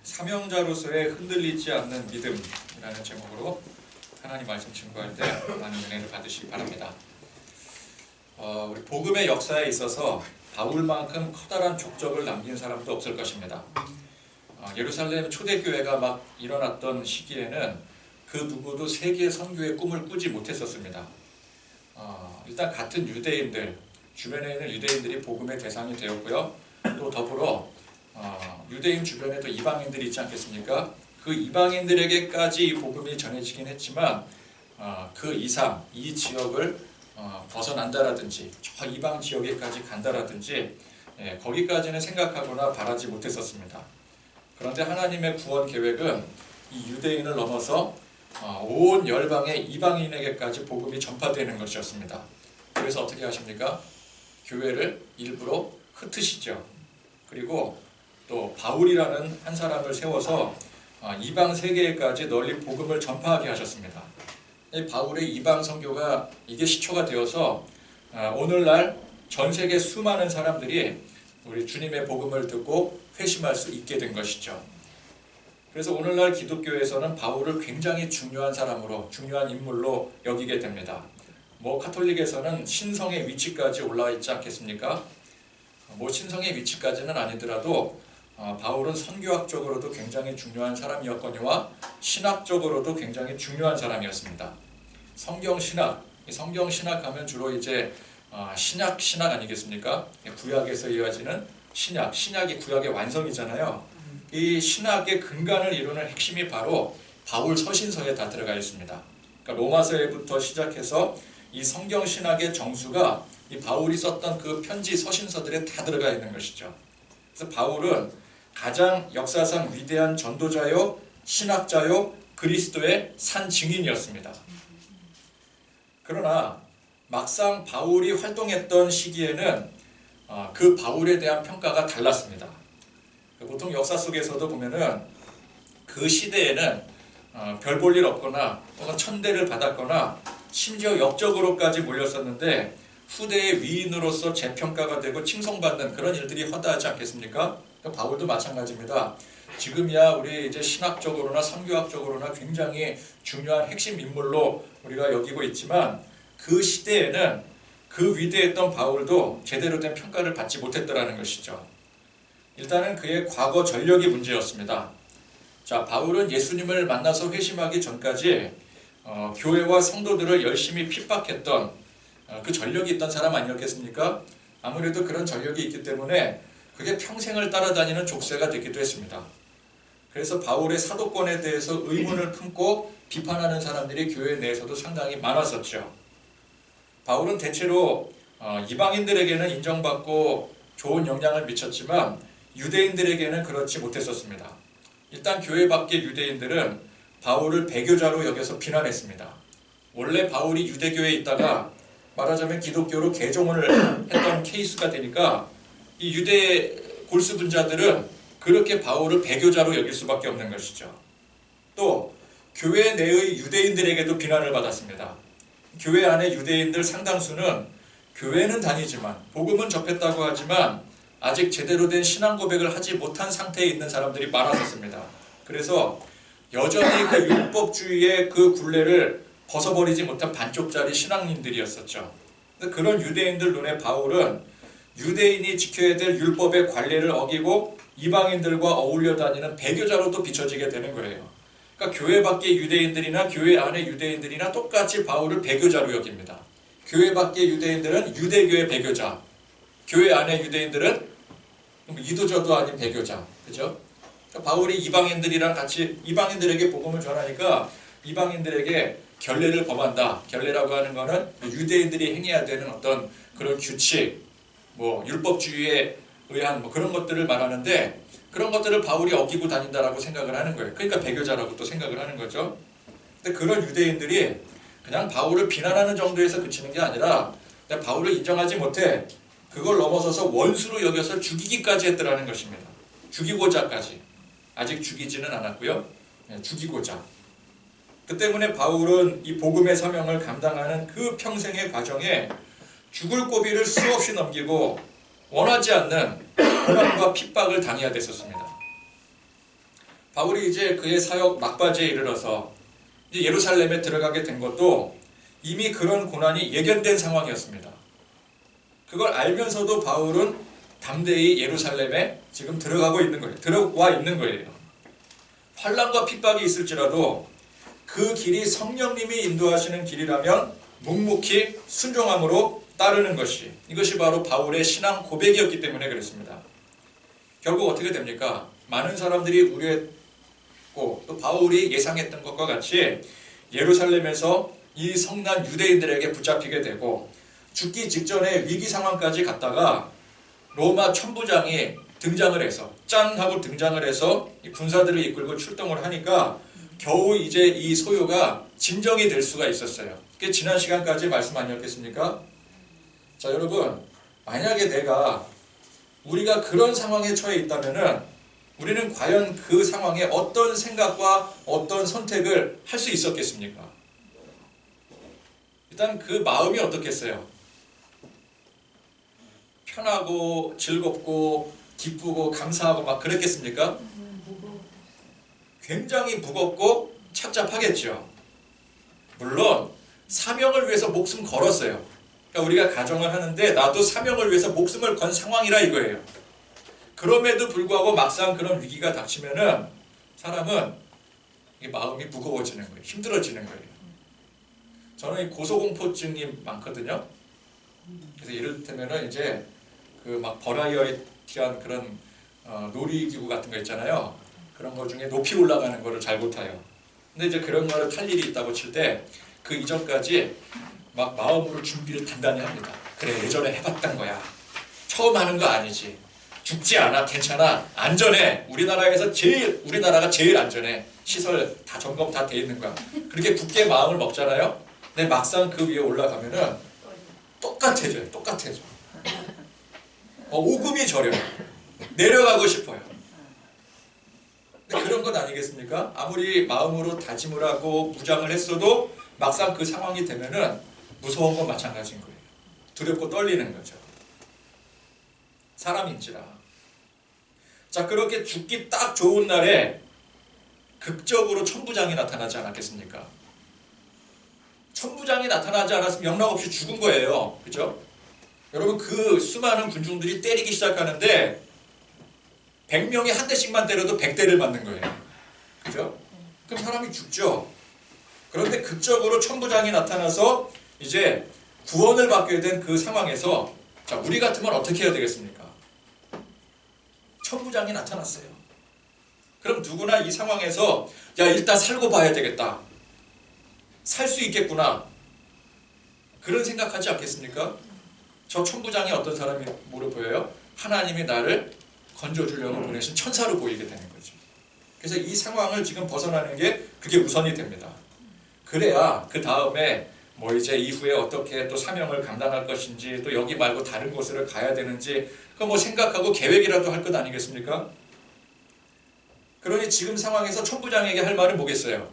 사명자로서의 흔들리지 않는 믿음이라는 제목으로 하나님 말씀 증거할 때 많은 은혜를 받으시기 바랍니다. 우리 복음의 역사에 있어서 바울만큼 커다란 족적을 남긴 사람도 없을 것입니다. 예루살렘 초대교회가 막 일어났던 시기에는 그 누구도 세계 선교의 꿈을 꾸지 못했었습니다. 일단 같은 유대인들, 주변에 있는 유대인들이 복음의 대상이 되었고요. 또 더불어 유대인 주변에도 이방인들이 있지 않겠습니까? 그 이방인들에게까지 이 복음이 전해지긴 했지만 그 이상 이 지역을 벗어난다라든지 저 이방 지역에까지 간다라든지 거기까지는 생각하거나 바라지 못했었습니다. 그런데 하나님의 구원 계획은 이 유대인을 넘어서 온 열방의 이방인에게까지 복음이 전파되는 것이었습니다. 그래서 어떻게 하십니까? 교회를 일부러 흩으시죠. 그리고 또 바울이라는 한 사람을 세워서 이방 세계에까지 널리 복음을 전파하게 하셨습니다. 바울의 이방 선교가 이게 시초가 되어서 오늘날 전 세계 수많은 사람들이 우리 주님의 복음을 듣고 회심할 수 있게 된 것이죠. 그래서 오늘날 기독교에서는 바울을 굉장히 중요한 사람으로, 중요한 인물로 여기게 됩니다. 카톨릭에서는 신성의 위치까지 올라와 있지 않겠습니까? 신성의 위치까지는 아니더라도 바울은 선교학적으로도 굉장히 중요한 사람이었거니와 신학적으로도 굉장히 중요한 사람이었습니다. 성경신학, 성경신학하면 주로 이제 신약 아니겠습니까? 구약에서 이어지는 신약이 구약의 완성이잖아요. 이 신학의 근간을 이루는 핵심이 바로 바울 서신서에 다 들어가 있습니다. 그러니까 로마서에부터 시작해서 이 성경신학의 정수가 이 바울이 썼던 그 편지 서신서들에 다 들어가 있는 것이죠. 그래서 바울은 가장 역사상 위대한 전도자요, 신학자요, 그리스도의 산 증인이었습니다. 그러나 막상 바울이 활동했던 시기에는 그 바울에 대한 평가가 달랐습니다. 보통 역사 속에서도 보면은 그 시대에는 별 볼 일 없거나 혹은 천대를 받았거나 심지어 역적으로까지 몰렸었는데 후대의 위인으로서 재평가가 되고 칭송받는 그런 일들이 허다하지 않겠습니까? 바울도 마찬가지입니다. 지금이야 우리 이제 신학적으로나 선교학적으로나 굉장히 중요한 핵심 인물로 우리가 여기고 있지만 그 시대에는 그 위대했던 바울도 제대로 된 평가를 받지 못했더라는 것이죠. 일단은 그의 과거 전력이 문제였습니다. 자, 바울은 예수님을 만나서 회심하기 전까지 교회와 성도들을 열심히 핍박했던 그 전력이 있던 사람 아니었겠습니까? 아무래도 그런 전력이 있기 때문에 그게 평생을 따라다니는 족쇄가 되기도 했습니다. 그래서 바울의 사도권에 대해서 의문을 품고 비판하는 사람들이 교회 내에서도 상당히 많았었죠. 바울은 대체로 이방인들에게는 인정받고 좋은 영향을 미쳤지만 유대인들에게는 그렇지 못했었습니다. 일단 교회 밖의 유대인들은 바울을 배교자로 여겨서 비난했습니다. 원래 바울이 유대교에 있다가 말하자면 기독교로 개종을 했던 케이스가 되니까 이 유대 골수분자들은 그렇게 바울을 배교자로 여길 수밖에 없는 것이죠. 또 교회 내의 유대인들에게도 비난을 받았습니다. 교회 안의 유대인들 상당수는 교회는 다니지만 복음은 접했다고 하지만 아직 제대로 된 신앙 고백을 하지 못한 상태에 있는 사람들이 많았었습니다. 그래서 여전히 그 율법주의의 그 굴레를 벗어버리지 못한 반쪽짜리 신앙인들이었었죠. 그런 유대인들 눈에 바울은 유대인이 지켜야 될 율법의 관례를 어기고 이방인들과 어울려 다니는 배교자로도 비춰지게 되는 거예요. 그러니까 교회 밖의 유대인들이나 교회 안의 유대인들이나 똑같이 바울을 배교자로 여깁니다. 교회 밖의 유대인들은 유대교의 배교자, 교회 안의 유대인들은 이도저도 아닌 배교자, 그죠? 그러니까 바울이 이방인들이랑 같이 이방인들에게 복음을 전하니까 이방인들에게 결례를 범한다. 결례라고 하는 것은 유대인들이 행해야 되는 어떤 그런 규칙, 율법주의에 의한 그런 것들을 말하는데 그런 것들을 바울이 어기고 다닌다라고 생각을 하는 거예요. 그러니까 배교자라고 또 생각을 하는 거죠. 근데 그런 유대인들이 그냥 바울을 비난하는 정도에서 그치는 게 아니라 바울을 인정하지 못해 그걸 넘어서서 원수로 여겨서 죽이기까지 했더라는 것입니다. 죽이고자까지. 아직 죽이지는 않았고요. 죽이고자. 그 때문에 바울은 이 복음의 사명을 감당하는 그 평생의 과정에 죽을 고비를 수없이 넘기고 원하지 않는 고난과 핍박을 당해야 됐었습니다. 바울이 이제 그의 사역 막바지에 이르러서 이제 예루살렘에 들어가게 된 것도 이미 그런 고난이 예견된 상황이었습니다. 그걸 알면서도 바울은 담대히 예루살렘에 지금 들어가고 있는 거예요. 들어와 있는 거예요. 환난과 핍박이 있을지라도 그 길이 성령님이 인도하시는 길이라면 묵묵히 순종함으로 따르는 것이, 이것이 바로 바울의 신앙 고백이었기 때문에 그랬습니다. 결국 어떻게 됩니까? 많은 사람들이 우려했고 또 바울이 예상했던 것과 같이 예루살렘에서 이 성난 유대인들에게 붙잡히게 되고 죽기 직전에 위기 상황까지 갔다가 로마 천부장이 등장을 해서 짠 하고 등장을 해서 군사들을 이끌고 출동을 하니까 겨우 이제 이 소요가 진정이 될 수가 있었어요. 그게 지난 시간까지 말씀 아니었겠습니까? 자, 여러분, 만약에 우리가 그런 상황에 처해 있다면은 우리는 과연 그 상황에 어떤 생각과 어떤 선택을 할 수 있었겠습니까? 일단 그 마음이 어떻겠어요? 편하고 즐겁고 기쁘고 감사하고 막 그랬겠습니까? 굉장히 무겁고 착잡하겠죠. 물론 사명을 위해서 목숨 걸었어요. 그러니까 우리가 가정을 하는데 나도 사명을 위해서 목숨을 건 상황이라 이거예요. 그럼에도 불구하고 막상 그런 위기가 닥치면은 사람은 마음이 무거워지는 거예요. 힘들어지는 거예요. 저는 고소공포증이 많거든요. 그래서 이를테면은 이제 그 막 버라이어티한 그런 놀이기구 같은 거 있잖아요. 그런 거 중에 높이 올라가는 거를 잘 못해요. 근데 이제 그런 거를 탈 일이 있다고 칠 때 그 이전까지 막 마음으로 준비를 단단히 합니다. 그래, 예전에 해봤던 거야. 처음 하는 거 아니지. 죽지 않아. 괜찮아. 안전해. 우리나라가 제일 안전해. 시설 다 점검 다 돼 있는 거야. 그렇게 굳게 마음을 먹잖아요. 근데 막상 그 위에 올라가면은 똑같아져요. 똑같아져. 오금이 저려요. 내려가고 싶어요. 근데 그런 것 아니겠습니까? 아무리 마음으로 다짐을 하고 무장을 했어도 막상 그 상황이 되면은 무서운 건 마찬가지인 거예요. 두렵고 떨리는 거죠. 사람인지라. 자, 그렇게 죽기 딱 좋은 날에 극적으로 천부장이 나타나지 않았겠습니까? 천부장이 나타나지 않았으면 영락없이 죽은 거예요. 그죠? 여러분, 그 수많은 군중들이 때리기 시작하는데 100명이 한 대씩만 때려도 100대를 맞는 거예요. 그죠? 그럼 사람이 죽죠. 그런데 극적으로 천부장이 나타나서 이제 구원을 받게 된 그 상황에서 자, 우리 같으면 어떻게 해야 되겠습니까? 천부장이 나타났어요. 그럼 누구나 이 상황에서 야, 일단 살고 봐야 되겠다. 살 수 있겠구나. 그런 생각하지 않겠습니까? 저 천부장이 어떤 사람이 뭐로 보여요? 하나님이 나를 건져주려고 보내신 천사로 보이게 되는 거죠. 그래서 이 상황을 지금 벗어나는 게 그게 우선이 됩니다. 그래야 그 다음에 뭐 이제 이후에 어떻게 또 사명을 감당할 것인지 또 여기 말고 다른 곳으로 가야 되는지 그 뭐 생각하고 계획이라도 할 것 아니겠습니까? 그러니 지금 상황에서 천부장에게 할 말은 뭐겠어요?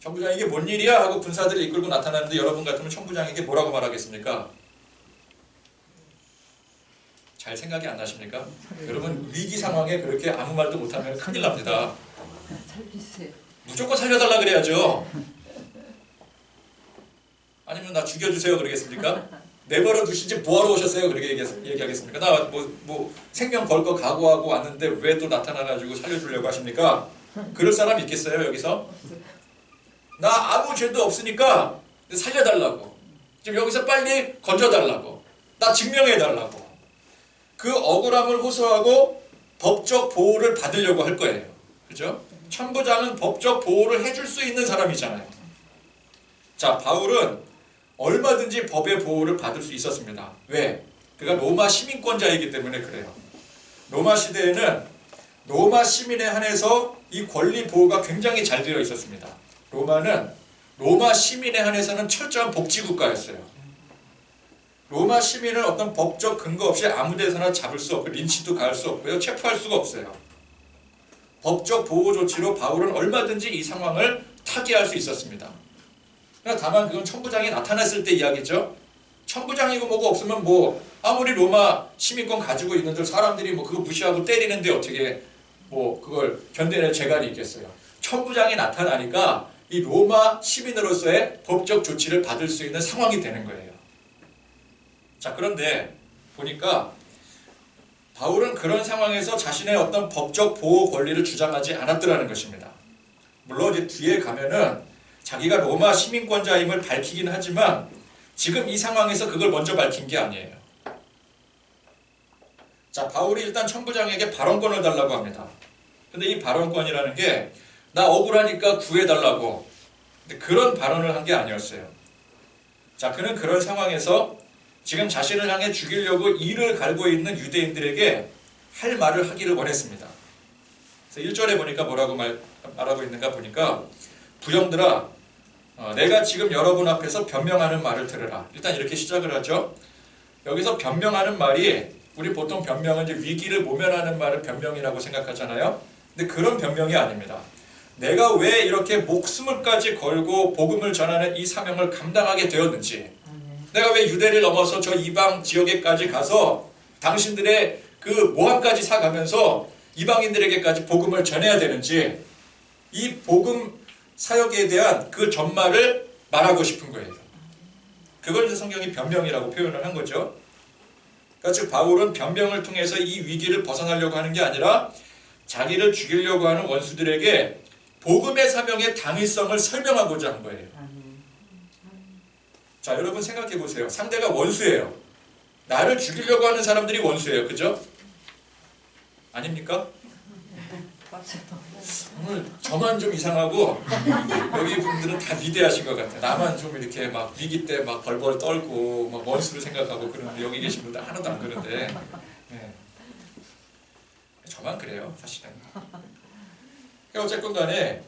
천부장 이게 뭔 일이야? 하고 군사들을 이끌고 나타나는데 여러분 같으면 천부장에게 뭐라고 말하겠습니까? 잘 생각이 안 나십니까? 여러분 위기 상황에 그렇게 아무 말도 못하면 큰일 납니다. 살려주세요. 무조건 살려달라 그래야죠. 아니면 나 죽여주세요 그러겠습니까? 내버려 두시지 뭐하러 오셨어요? 그렇게 얘기하겠습니까? 나 뭐 생명 걸 거 각오하고 왔는데 왜 또 나타나가지고 살려주려고 하십니까? 그럴 사람 있겠어요 여기서? 나 아무 죄도 없으니까 살려달라고. 지금 여기서 빨리 건져달라고. 나 증명해달라고. 그 억울함을 호소하고 법적 보호를 받으려고 할 거예요. 그죠? 천부장은 법적 보호를 해줄 수 있는 사람이잖아요. 자, 바울은 얼마든지 법의 보호를 받을 수 있었습니다. 왜? 그가 로마 시민권자이기 때문에 그래요. 로마 시대에는 로마 시민에 한해서 이 권리 보호가 굉장히 잘 되어 있었습니다. 로마는 로마 시민에 한해서는 철저한 복지국가였어요. 로마 시민을 어떤 법적 근거 없이 아무 데서나 잡을 수 없고 린치도 가할 수 없고요. 체포할 수가 없어요. 법적 보호 조치로 바울은 얼마든지 이 상황을 타개할 수 있었습니다. 그러나 다만 그건 천부장이 나타났을 때 이야기죠. 천부장이고 뭐고 없으면 뭐 아무리 로마 시민권 가지고 있는들 사람들이 뭐 그거 무시하고 때리는데 어떻게 뭐 그걸 견뎌낼 재간이 있겠어요. 천부장이 나타나니까 이 로마 시민으로서의 법적 조치를 받을 수 있는 상황이 되는 거예요. 자, 그런데 보니까 바울은 그런 상황에서 자신의 어떤 법적 보호 권리를 주장하지 않았더라는 것입니다. 물론 이제 뒤에 가면은 자기가 로마 시민권자임을 밝히긴 하지만 지금 이 상황에서 그걸 먼저 밝힌 게 아니에요. 자, 바울이 일단 천부장에게 발언권을 달라고 합니다. 근데 이 발언권이라는 게 나 억울하니까 구해달라고, 근데 그런 발언을 한 게 아니었어요. 자, 그는 그런 상황에서 지금 자신을 향해 죽이려고 이를 갈고 있는 유대인들에게 할 말을 하기를 원했습니다. 그래서 1절에 보니까 뭐라고 말하고 있는가 보니까 부형들아, 내가 지금 여러분 앞에서 변명하는 말을 들으라. 일단 이렇게 시작을 하죠. 여기서 변명하는 말이, 우리 보통 변명은 이제 위기를 모면하는 말을 변명이라고 생각하잖아요. 근데 그런 변명이 아닙니다. 내가 왜 이렇게 목숨을까지 걸고 복음을 전하는 이 사명을 감당하게 되었는지, 내가 왜 유대를 넘어서 저 이방 지역에까지 가서 당신들의 그 모함까지 사가면서 이방인들에게까지 복음을 전해야 되는지, 이 복음 사역에 대한 그 전말을 말하고 싶은 거예요. 그걸 이제 성경이 변명이라고 표현을 한 거죠. 그러니까 즉 바울은 변명을 통해서 이 위기를 벗어나려고 하는 게 아니라 자기를 죽이려고 하는 원수들에게 복음의 사명의 당위성을 설명하고자 한 거예요. 자, 여러분 생각해 보세요. 상대가 원수예요. 나를 죽이려고 하는 사람들이 원수예요. 그죠? 아닙니까? 오늘 저만 좀 이상하고 여기 분들은 다 위대하신 것 같아요. 나만 좀 이렇게 막 위기 때 막 벌벌 떨고 막 원수를 생각하고 그러는데 여기 계신 분들 하나도 안 그런데, 네. 저만 그래요, 사실은. 어쨌건 간에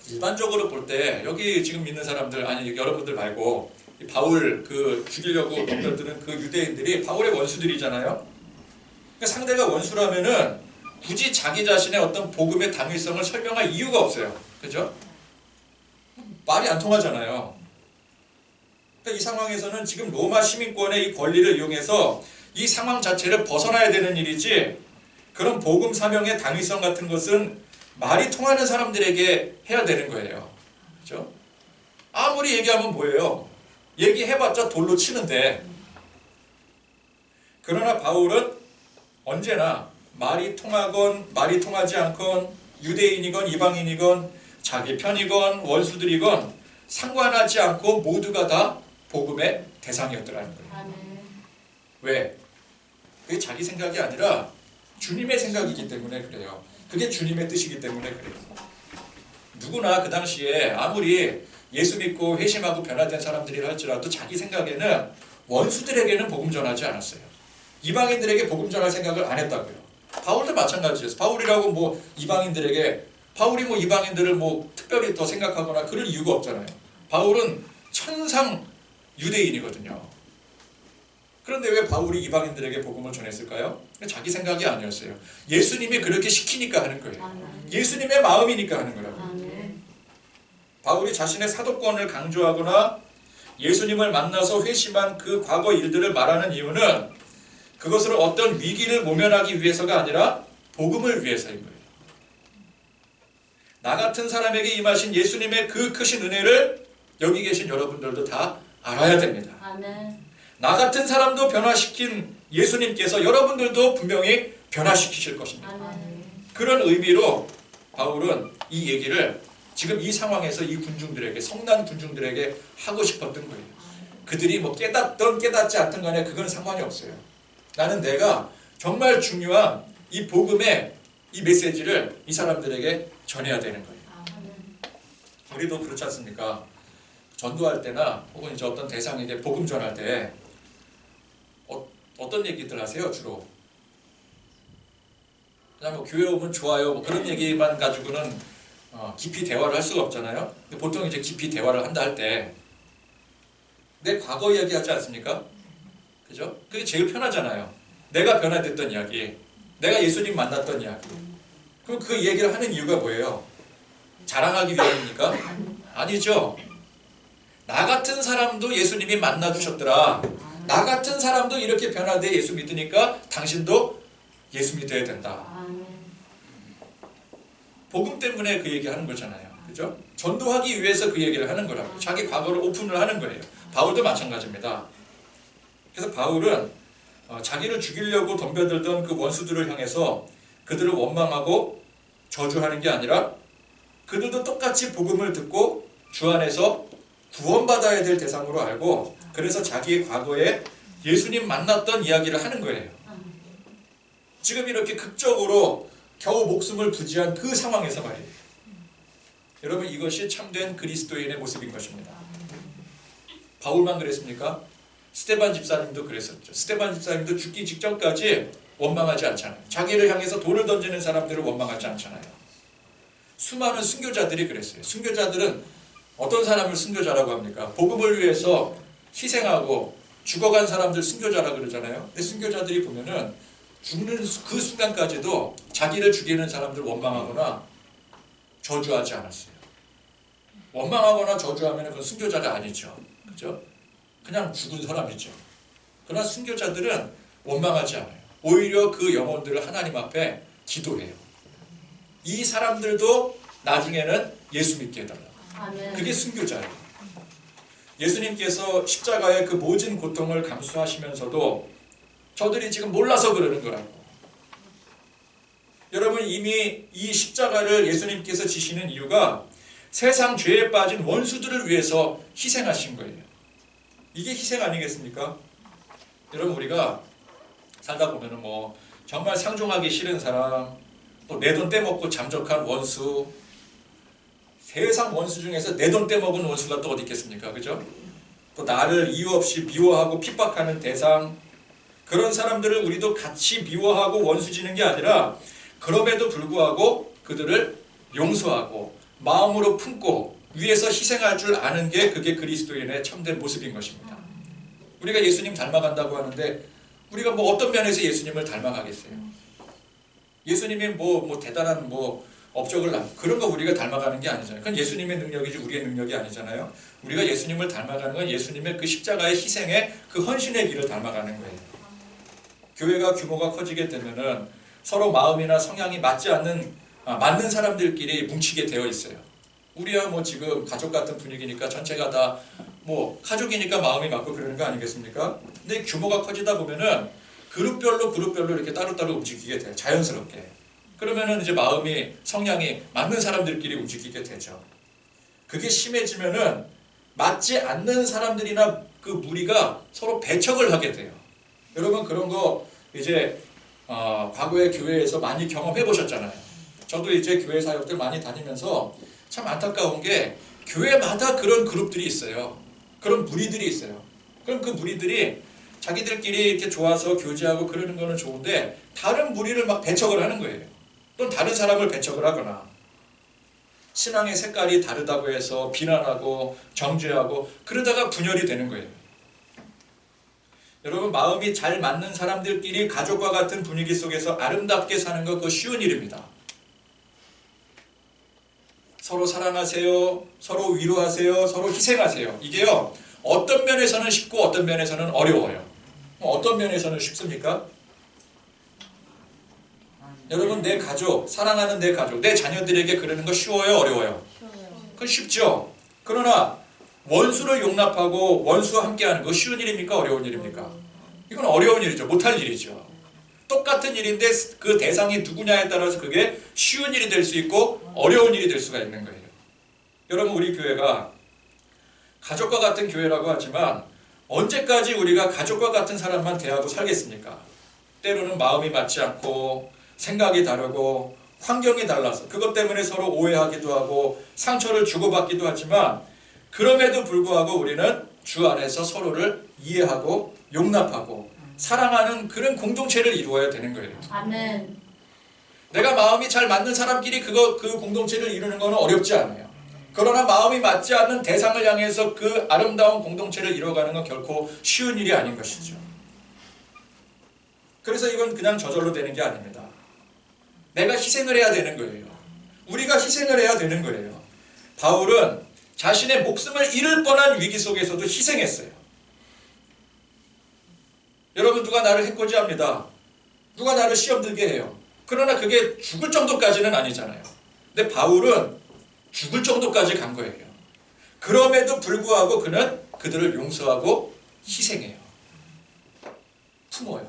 일반적으로 볼 때 여기 지금 있는 사람들, 아니 여러분들 말고 바울 그 죽이려고 동료들은 그 유대인들이 바울의 원수들이잖아요. 그러니까 상대가 원수라면은 굳이 자기 자신의 어떤 복음의 당위성을 설명할 이유가 없어요. 그죠? 말이 안 통하잖아요. 그러니까 이 상황에서는 지금 로마 시민권의 이 권리를 이용해서 이 상황 자체를 벗어나야 되는 일이지, 그런 복음 사명의 당위성 같은 것은 말이 통하는 사람들에게 해야 되는 거예요. 그죠? 아무리 얘기하면 뭐예요? 얘기해봤자 돌로 치는데. 그러나 바울은 언제나 말이 통하건 말이 통하지 않건, 유대인이건 이방인이건 자기 편이건 원수들이건 상관하지 않고 모두가 다 복음의 대상이었더라는 거예요. 왜? 그게 자기 생각이 아니라 주님의 생각이기 때문에 그래요. 그게 주님의 뜻이기 때문에 그래요. 누구나 그 당시에 아무리 예수 믿고 회심하고 변화된 사람들이라 할지라도 자기 생각에는 원수들에게는 복음 전하지 않았어요. 이방인들에게 복음 전할 생각을 안 했다고요. 바울도 마찬가지였어요. 바울이라고 뭐 이방인들에게, 바울이 뭐 이방인들을 뭐 특별히 더 생각하거나 그럴 이유가 없잖아요. 바울은 천상 유대인이거든요. 그런데 왜 바울이 이방인들에게 복음을 전했을까요? 자기 생각이 아니었어요. 예수님이 그렇게 시키니까 하는 거예요. 예수님의 마음이니까 하는 거라고요. 바울이 자신의 사도권을 강조하거나 예수님을 만나서 회심한 그 과거 일들을 말하는 이유는 그것을 어떤 위기를 모면하기 위해서가 아니라 복음을 위해서인 거예요. 나 같은 사람에게 임하신 예수님의 그 크신 은혜를 여기 계신 여러분들도 다 알아야 됩니다. 나 같은 사람도 변화시킨 예수님께서 여러분들도 분명히 변화시키실 것입니다. 그런 의미로 바울은 이 얘기를 지금 이 상황에서 이 군중들에게, 성난 군중들에게 하고 싶었던 거예요. 그들이 뭐 깨닫든 깨닫지 않든 간에 그건 상관이 없어요. 나는 내가 정말 중요한 이 복음의 이 메시지를 이 사람들에게 전해야 되는 거예요. 우리도 그렇지 않습니까? 전도할 때나 혹은 이제 어떤 대상에게 복음 전할 때 어떤 얘기들 하세요, 주로? 그냥 뭐 교회 오면 좋아요, 뭐 그런 얘기만 가지고는 깊이 대화를 할 수가 없잖아요. 근데 보통 이제 깊이 대화를 한다 할 때 내 과거 이야기하지 않습니까? 그죠? 그게 제일 편하잖아요. 내가 변화됐던 이야기, 내가 예수님 만났던 이야기. 그럼 그 얘기를 하는 이유가 뭐예요? 자랑하기 위함입니까? 아니죠. 나 같은 사람도 예수님이 만나주셨더라. 나 같은 사람도 이렇게 변화돼 예수 믿으니까 당신도 예수 믿어야 된다. 복음 때문에 그 얘기하는 거잖아요. 그죠? 전도하기 위해서 그 얘기를 하는 거라고. 자기 과거를 오픈을 하는 거예요. 바울도 마찬가지입니다. 그래서 바울은 자기를 죽이려고 덤벼들던 그 원수들을 향해서 그들을 원망하고 저주하는 게 아니라 그들도 똑같이 복음을 듣고 주 안에서 구원받아야 될 대상으로 알고 그래서 자기의 과거에 예수님 만났던 이야기를 하는 거예요. 지금 이렇게 극적으로 겨우 목숨을 부지한 그 상황에서 말이에요. 여러분 이것이 참된 그리스도인의 모습인 것입니다. 바울만 그랬습니까? 스데반 집사님도 그랬었죠. 스데반 집사님도 죽기 직전까지 원망하지 않잖아요. 자기를 향해서 돌을 던지는 사람들을 원망하지 않잖아요. 수많은 순교자들이 그랬어요. 순교자들은 어떤 사람을 순교자라고 합니까? 복음을 위해서 희생하고 죽어간 사람들 순교자라 그러잖아요. 근데 순교자들이 보면은 죽는 그 순간까지도 자기를 죽이는 사람들 원망하거나 저주하지 않았어요. 원망하거나 저주하면 그건 순교자가 아니죠. 그죠? 그냥 죽은 사람이죠. 그러나 순교자들은 원망하지 않아요. 오히려 그 영혼들을 하나님 앞에 기도해요. 이 사람들도 나중에는 예수 믿게 해달라고. 그게 순교자예요. 예수님께서 십자가의 그 모진 고통을 감수하시면서도 저들이 지금 몰라서 그러는 거라고. 여러분 이미 이 십자가를 예수님께서 지시는 이유가 세상 죄에 빠진 원수들을 위해서 희생하신 거예요. 이게 희생 아니겠습니까? 여러분 우리가 살다 보면은 뭐 정말 상종하기 싫은 사람, 또 내 돈 떼먹고 잠적한 원수, 세상 원수 중에서 내 돈 떼먹은 원수가 또 어디 있겠습니까? 그죠? 또 나를 이유 없이 미워하고 핍박하는 대상, 그런 사람들을 우리도 같이 미워하고 원수 지는 게 아니라 그럼에도 불구하고 그들을 용서하고 마음으로 품고 위해서 희생할 줄 아는 게 그게 그리스도인의 참된 모습인 것입니다. 우리가 예수님 닮아간다고 하는데 우리가 뭐 어떤 면에서 예수님을 닮아가겠어요? 예수님이 뭐 대단한 업적을 그런 거 우리가 닮아가는 게 아니잖아요. 그건 예수님의 능력이지 우리의 능력이 아니잖아요. 우리가 예수님을 닮아가는 건 예수님의 그 십자가의 희생의 그 헌신의 길을 닮아가는 거예요. 교회가 규모가 커지게 되면은 서로 마음이나 성향이 맞는 사람들끼리 뭉치게 되어 있어요. 우리야 뭐 지금 가족 같은 분위기니까 전체가 다 가족이니까 마음이 맞고 그러는 거 아니겠습니까? 근데 규모가 커지다 보면은 그룹별로 이렇게 따로따로 움직이게 돼요. 자연스럽게. 그러면은 이제 마음이 성향이 맞는 사람들끼리 움직이게 되죠. 그게 심해지면은 맞지 않는 사람들이나 그 무리가 서로 배척을 하게 돼요. 여러분 그런 거 이제 과거에 교회에서 많이 경험해 보셨잖아요. 저도 이제 교회 사역들 많이 다니면서 참 안타까운 게 교회마다 그런 그룹들이 있어요. 그런 무리들이 있어요. 그럼 그 무리들이 자기들끼리 이렇게 좋아서 교제하고 그러는 거는 좋은데 다른 무리를 막 배척을 하는 거예요. 또는 다른 사람을 배척을 하거나 신앙의 색깔이 다르다고 해서 비난하고 정죄하고 그러다가 분열이 되는 거예요. 여러분 마음이 잘 맞는 사람들끼리 가족과 같은 분위기 속에서 아름답게 사는 거 그거 쉬운 일입니다. 서로 사랑하세요. 서로 위로하세요. 서로 희생하세요. 이게요. 어떤 면에서는 쉽고 어떤 면에서는 어려워요. 어떤 면에서는 쉽습니까? 여러분 내 가족, 사랑하는 내 가족, 내 자녀들에게 그러는 거 쉬워요? 어려워요? 그건 쉽죠. 그러나 원수를 용납하고 원수와 함께하는 거 쉬운 일입니까? 어려운 일입니까? 이건 어려운 일이죠. 못할 일이죠. 똑같은 일인데 그 대상이 누구냐에 따라서 그게 쉬운 일이 될 수 있고 어려운 일이 될 수가 있는 거예요. 여러분 우리 교회가 가족과 같은 교회라고 하지만 언제까지 우리가 가족과 같은 사람만 대하고 살겠습니까? 때로는 마음이 맞지 않고 생각이 다르고 환경이 달라서 그것 때문에 서로 오해하기도 하고 상처를 주고받기도 하지만 그럼에도 불구하고 우리는 주 안에서 서로를 이해하고 용납하고 사랑하는 그런 공동체를 이루어야 되는 거예요. 아멘. 내가 마음이 잘 맞는 사람끼리 그 공동체를 이루는 것은 어렵지 않아요. 그러나 마음이 맞지 않는 대상을 향해서 그 아름다운 공동체를 이루어가는 건 결코 쉬운 일이 아닌 것이죠. 그래서 이건 그냥 저절로 되는 게 아닙니다. 내가 희생을 해야 되는 거예요. 우리가 희생을 해야 되는 거예요. 바울은 자신의 목숨을 잃을 뻔한 위기 속에서도 희생했어요. 여러분 누가 나를 해코지합니다. 누가 나를 시험 들게 해요. 그러나 그게 죽을 정도까지는 아니잖아요. 근데 바울은 죽을 정도까지 간 거예요. 그럼에도 불구하고 그는 그들을 용서하고 희생해요. 품어요.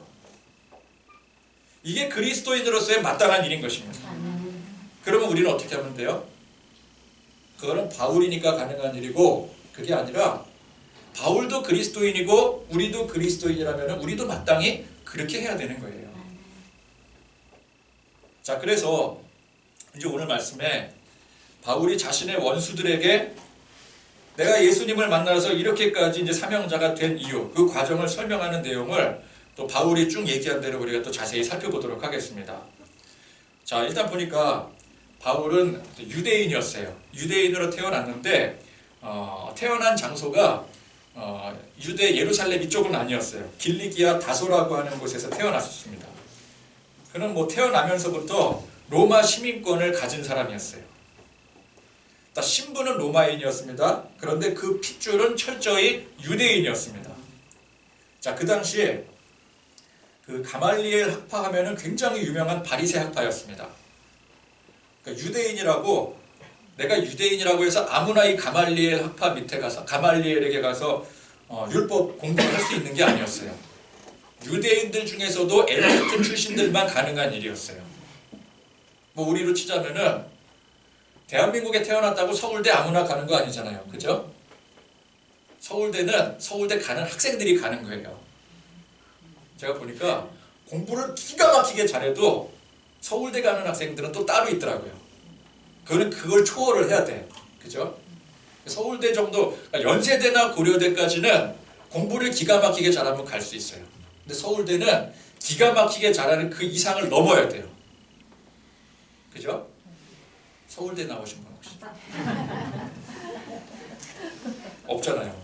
이게 그리스도인으로서의 마땅한 일인 것입니다. 그러면 우리는 어떻게 하면 돼요? 그거는 바울이니까 가능한 일이고, 그게 아니라 바울도 그리스도인이고 우리도 그리스도인이라면 우리도 마땅히 그렇게 해야 되는 거예요. 자, 그래서 이제 오늘 말씀에 바울이 자신의 원수들에게 내가 예수님을 만나서 이렇게까지 이제 사명자가 된 이유, 그 과정을 설명하는 내용을 또 바울이 쭉 얘기한 대로 우리가 또 자세히 살펴보도록 하겠습니다. 자, 일단 보니까 바울은 유대인이었어요. 유대인으로 태어났는데 태어난 장소가 유대 예루살렘 이쪽은 아니었어요. 길리기아 다소라고 하는 곳에서 태어났습니다. 그는 뭐 태어나면서부터 로마 시민권을 가진 사람이었어요. 신분은 로마인이었습니다. 그런데 그 핏줄은 철저히 유대인이었습니다. 자, 그 당시에 그 가말리엘 학파 하면은 굉장히 유명한 바리새 학파였습니다. 그러니까 유대인이라고, 내가 유대인이라고 해서 아무나 이 가말리엘 학파 밑에 가서 가말리엘에게 가서 율법 공부를 할 수 있는 게 아니었어요. 유대인들 중에서도 엘리트 출신들만 가능한 일이었어요. 뭐 우리로 치자면은 대한민국에 태어났다고 서울대 아무나 가는 거 아니잖아요. 그죠? 서울대는 서울대 가는 학생들이 가는 거예요. 제가 보니까 공부를 기가 막히게 잘해도 서울대 가는 학생들은 또 따로 있더라고요. 그걸 초월을 해야 돼. 그죠? 서울대 정도, 연세대나 고려대까지는 공부를 기가 막히게 잘하면 갈 수 있어요. 근데 서울대는 기가 막히게 잘하는 그 이상을 넘어야 돼요. 그죠? 서울대 나오신 분 혹시? 없잖아요.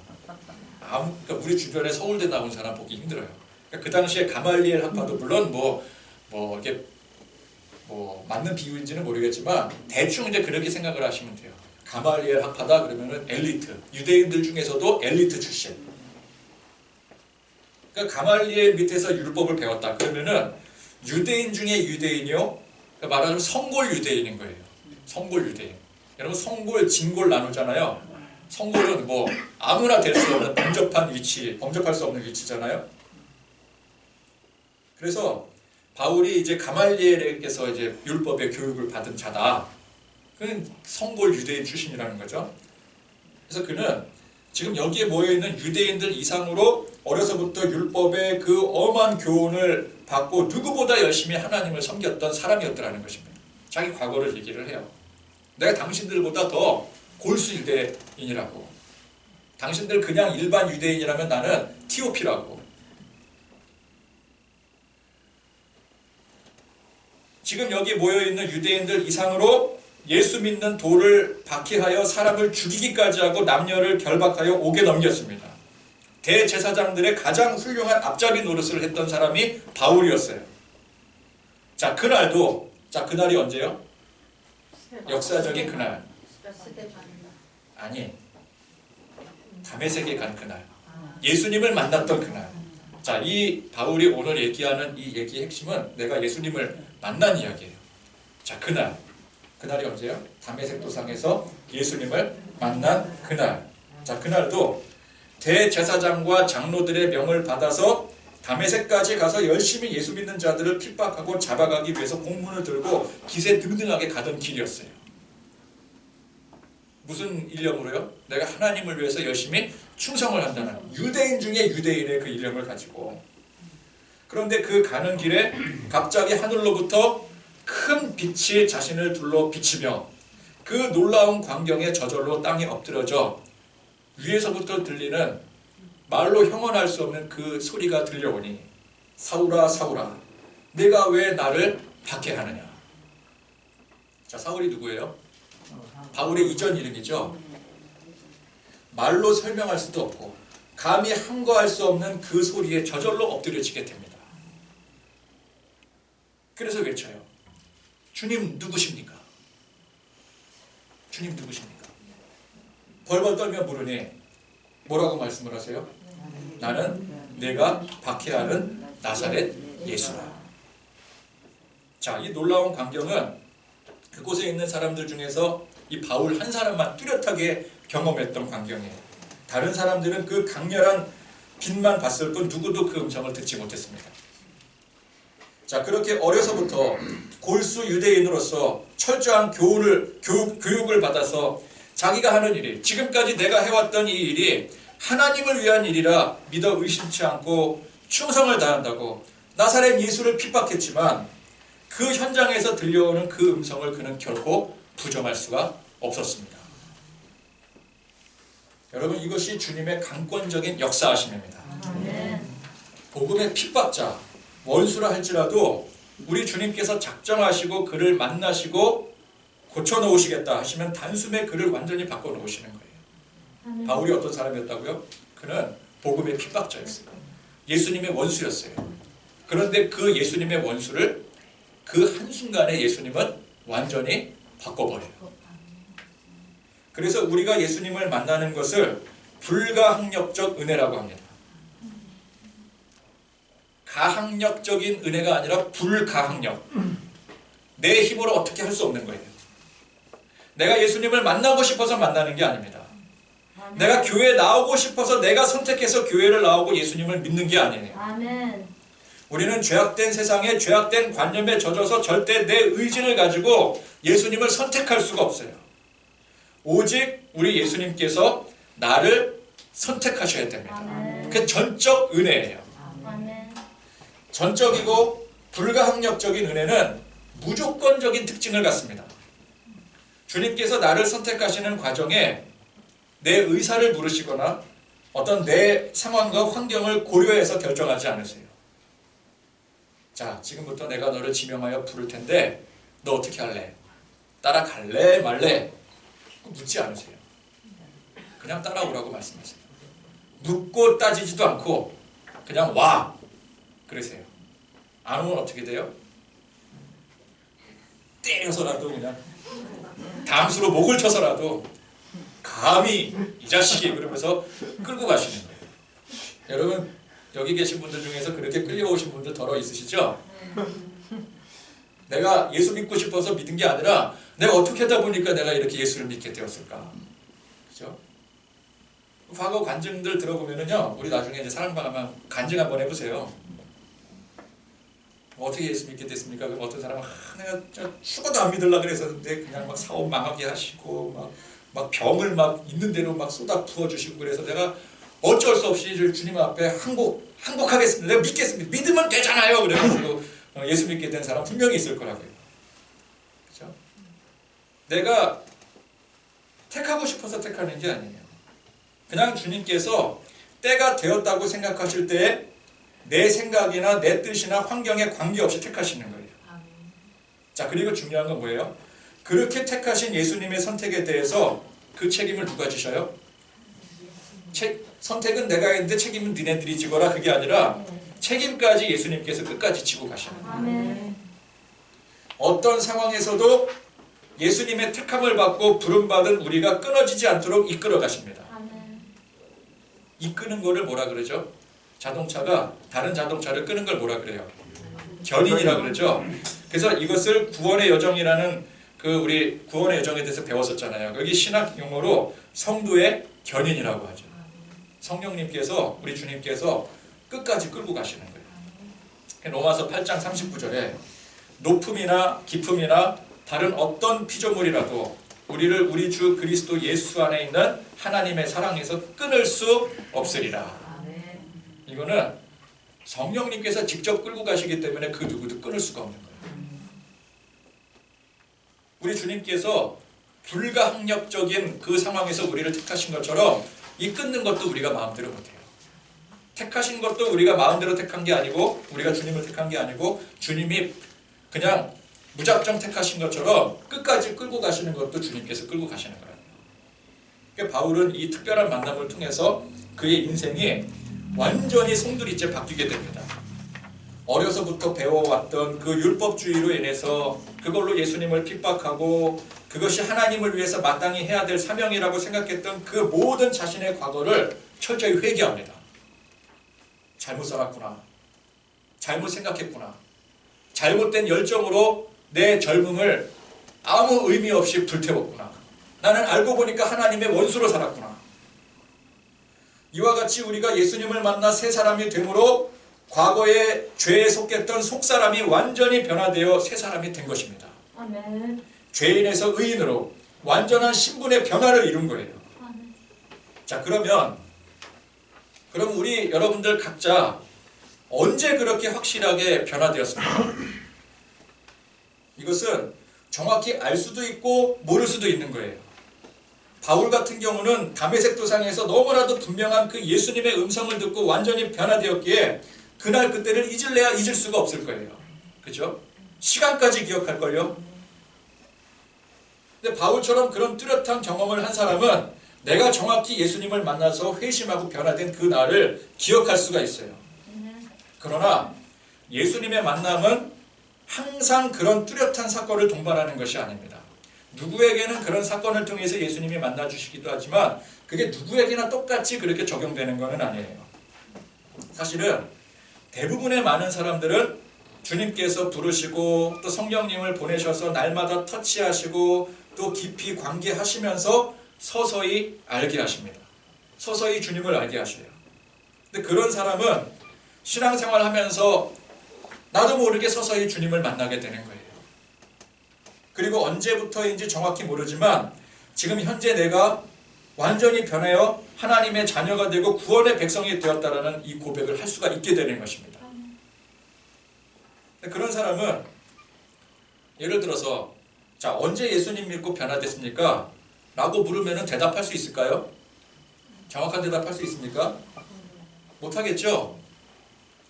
그러니까 우리 주변에 서울대 나온 사람 보기 힘들어요. 그러니까 그 당시에 가말리엘 학파도 물론 이게 맞는 비유인지는 모르겠지만 대충 이제 그렇게 생각을 하시면 돼요. 가말리엘 학파다 그러면은 엘리트, 유대인들 중에서도 엘리트 출신. 그러니까 가말리엘 밑에서 율법을 배웠다 그러면은 유대인 중에 유대인이요. 그러니까 말하자면 성골 유대인인 거예요. 성골 유대인. 여러분 성골, 진골 나누잖아요. 성골은 뭐 아무나 될 수 없는 범접할 수 없는 위치잖아요. 그래서 바울이 이제 가말리엘에게서 이제 율법의 교육을 받은 자다. 그는 성골 유대인 출신이라는 거죠. 그래서 그는 지금 여기에 모여있는 유대인들 이상으로 어려서부터 율법의 그 엄한 교훈을 받고 누구보다 열심히 하나님을 섬겼던 사람이었더라는 것입니다. 자기 과거를 얘기를 해요. 내가 당신들보다 더 골수 유대인이라고. 당신들 그냥 일반 유대인이라면 나는 TOP라고. 지금 여기 모여있는 유대인들 이상으로 예수 믿는 도를 박해하여 사람을 죽이기까지 하고 남녀를 결박하여 옥에 넘겼습니다. 대제사장들의 가장 훌륭한 앞잡이 노릇을 했던 사람이 바울이었어요. 자, 그날이 언제요? 역사적인 그날. 아니, 다메섹에 간 그날. 예수님을 만났던 그날. 자, 이 바울이 오늘 얘기하는 이 얘기의 핵심은 내가 예수님을 만난 이야기예요. 자, 그날이 언제요? 다메섹 도상에서 예수님을 만난 그날. 자, 그날도 대제사장과 장로들의 명을 받아서 다메섹까지 가서 열심히 예수 믿는 자들을 핍박하고 잡아가기 위해서 공문을 들고 기세등등하게 가던 길이었어요. 무슨 일념으로요? 내가 하나님을 위해서 열심히 충성을 한다는 유대인 중에 유대인의 그 일념을 가지고. 그런데 그 가는 길에 갑자기 하늘로부터 큰 빛이 자신을 둘러 비치며 그 놀라운 광경에 저절로 땅에 엎드려져 위에서부터 들리는 말로 형언할 수 없는 그 소리가 들려오니 사울아 사울아 내가 왜 나를 박해하느냐. 자, 사울이 누구예요? 바울의 이전 이름이죠. 말로 설명할 수도 없고 감히 함구할 수 없는 그 소리에 저절로 엎드려지게 됩니다. 그래서 외쳐요. 주님 누구십니까? 주님 누구십니까? 벌벌 떨며 물으니 뭐라고 말씀을 하세요? 나는 내가 박해하는 나사렛 예수라. 자, 이 놀라운 광경은 그곳에 있는 사람들 중에서 이 바울 한 사람만 뚜렷하게 경험했던 광경이에요. 다른 사람들은 그 강렬한 빛만 봤을 뿐 누구도 그 음성을 듣지 못했습니다. 자, 그렇게 어려서부터 골수 유대인으로서 철저한 교육을 받아서 자기가 하는 일이, 지금까지 내가 해왔던 이 일이 하나님을 위한 일이라 믿어 의심치 않고 충성을 다한다고 나사렛 예수를 핍박했지만 그 현장에서 들려오는 그 음성을 그는 결코 부정할 수가 없었습니다. 여러분, 이것이 주님의 강권적인 역사하심입니다. 복음의 핍박자, 원수라 할지라도 우리 주님께서 작정하시고 그를 만나시고 고쳐놓으시겠다 하시면 단숨에 그를 완전히 바꿔놓으시는 거예요. 바울이 어떤 사람이었다고요? 그는 복음의 핍박자였어요. 예수님의 원수였어요. 그런데 그 예수님의 원수를 그 한순간에 예수님은 완전히 바꿔버려요. 그래서 우리가 예수님을 만나는 것을 불가항력적 은혜라고 합니다. 가항력적인 은혜가 아니라 불가항력. 내 힘으로 어떻게 할 수 없는 거예요. 내가 예수님을 만나고 싶어서 만나는 게 아닙니다. 내가 교회에 나오고 싶어서 내가 선택해서 교회를 나오고 예수님을 믿는 게 아니에요. 아멘. 우리는 죄악된 세상에 죄악된 관념에 젖어서 절대 내 의지를 가지고 예수님을 선택할 수가 없어요. 오직 우리 예수님께서 나를 선택하셔야 됩니다. 그게 전적 은혜예요. 전적이고 불가항력적인 은혜는 무조건적인 특징을 갖습니다. 주님께서 나를 선택하시는 과정에 내 의사를 물으시거나 어떤 내 상황과 환경을 고려해서 결정하지 않으세요. 자, 지금부터 내가 너를 지명하여 부를 텐데 너 어떻게 할래? 따라갈래 말래? 묻지 않으세요. 그냥 따라오라고 말씀하세요. 묻고 따지지도 않고 그냥 와! 그러세요. 안 오면 어떻게 돼요? 때려서라도 그냥 담수로 목을 쳐서라도 감히 이 자식이 그러면서 끌고 가시는 거예요. 여러분, 여기 계신 분들 중에서 그렇게 끌려오신 분들 덜어 있으시죠? 내가 예수 믿고 싶어서 믿은 게 아니라 내가 어떻게 하다 보니까 내가 이렇게 예수를 믿게 되었을까? 그죠? 과거 간증들 들어보면은요, 우리 나중에 이제 사랑방하면 간증 한번 해보세요. 어떻게 예수 믿게 됐습니까? 그럼 어떤 사람은 내가 죽어도 안 믿으려고 그랬었는데 그냥 막 사업 망하게 하시고 막 병을 막 있는 대로 막 쏟아 부어주시고 그래서 내가 어쩔 수 없이 주님 앞에 항복하겠습니다. 내가 믿겠습니다. 믿으면 되잖아요. 그래가지고 예수 믿게 된 사람 분명히 있을 거라고요. 그렇죠? 내가 택하고 싶어서 택하는 게 아니에요. 그냥 주님께서 때가 되었다고 생각하실 때에 내 생각이나 내 뜻이나 환경에 관계없이 택하시는 거예요. 자, 그리고 중요한 건 뭐예요? 그렇게 택하신 예수님의 선택에 대해서 그 책임을 누가 지셔요? 선택은 내가 했는데 책임은 니네들이 지거라, 그게 아니라 책임까지 예수님께서 끝까지 지고 가시는 거예요. 어떤 상황에서도 예수님의 택함을 받고 부름받은 우리가 끊어지지 않도록 이끌어 가십니다. 이끄는 거를 뭐라 그러죠? 자동차가 다른 자동차를 끄는 걸 뭐라 그래요? 견인이라 그러죠. 그래서 이것을 구원의 여정이라는 우리 구원의 여정에 대해서 배웠었잖아요. 여기 신학 용어로 성도의 견인이라고 하죠. 성령님께서, 우리 주님께서 끝까지 끌고 가시는 거예요. 로마서 8장 39절에 높음이나 깊음이나 다른 어떤 피조물이라도 우리를 우리 주 그리스도 예수 안에 있는 하나님의 사랑에서 끊을 수 없으리라. 이거는 성령님께서 직접 끌고 가시기 때문에 그 누구도 끊을 수가 없는 거예요. 우리 주님께서 불가항력적인 그 상황에서 우리를 택하신 것처럼 이 끊는 것도 우리가 마음대로 못해요. 택하신 것도 우리가 마음대로 택한 게 아니고 우리가 주님을 택한 게 아니고 주님이 그냥 무작정 택하신 것처럼 끝까지 끌고 가시는 것도 주님께서 끌고 가시는 거예요. 그러니까 바울은 이 특별한 만남을 통해서 그의 인생이 완전히 송두리째 바뀌게 됩니다. 어려서부터 배워왔던 그 율법주의로 인해서 그걸로 예수님을 핍박하고 그것이 하나님을 위해서 마땅히 해야 될 사명이라고 생각했던 그 모든 자신의 과거를 철저히 회개합니다. 잘못 살았구나. 잘못 생각했구나. 잘못된 열정으로 내 젊음을 아무 의미 없이 불태웠구나. 나는 알고 보니까 하나님의 원수로 살았구나. 이와 같이 우리가 예수님을 만나 새 사람이 되므로 과거의 죄에 속했던 속사람이 완전히 변화되어 새 사람이 된 것입니다. 아멘. 죄인에서 의인으로 완전한 신분의 변화를 이룬 거예요. 아멘. 자, 그럼 우리 여러분들 각자 언제 그렇게 확실하게 변화되었습니까? 이것은 정확히 알 수도 있고 모를 수도 있는 거예요. 바울 같은 경우는 다메섹 도상에서 너무나도 분명한 그 예수님의 음성을 듣고 완전히 변화되었기에 그날 그때를 잊을래야 잊을 수가 없을 거예요. 그죠? 시간까지 기억할걸요? 근데 바울처럼 그런 뚜렷한 경험을 한 사람은 내가 정확히 예수님을 만나서 회심하고 변화된 그 날을 기억할 수가 있어요. 그러나 예수님의 만남은 항상 그런 뚜렷한 사건을 동반하는 것이 아닙니다. 누구에게는 그런 사건을 통해서 예수님이 만나주시기도 하지만 그게 누구에게나 똑같이 그렇게 적용되는 것은 아니에요. 사실은 대부분의 많은 사람들은 주님께서 부르시고 또 성령님을 보내셔서 날마다 터치하시고 또 깊이 관계하시면서 서서히 알게 하십니다. 서서히 주님을 알게 하셔요. 근데 그런 사람은 신앙생활 하면서 나도 모르게 서서히 주님을 만나게 되는 거예요. 그리고 언제부터인지 정확히 모르지만 지금 현재 내가 완전히 변하여 하나님의 자녀가 되고 구원의 백성이 되었다라는 이 고백을 할 수가 있게 되는 것입니다. 그런 사람은 예를 들어서 자, 언제 예수님 믿고 변화됐습니까? 라고 물으면 대답할 수 있을까요? 정확한 대답할 수 있습니까? 못하겠죠?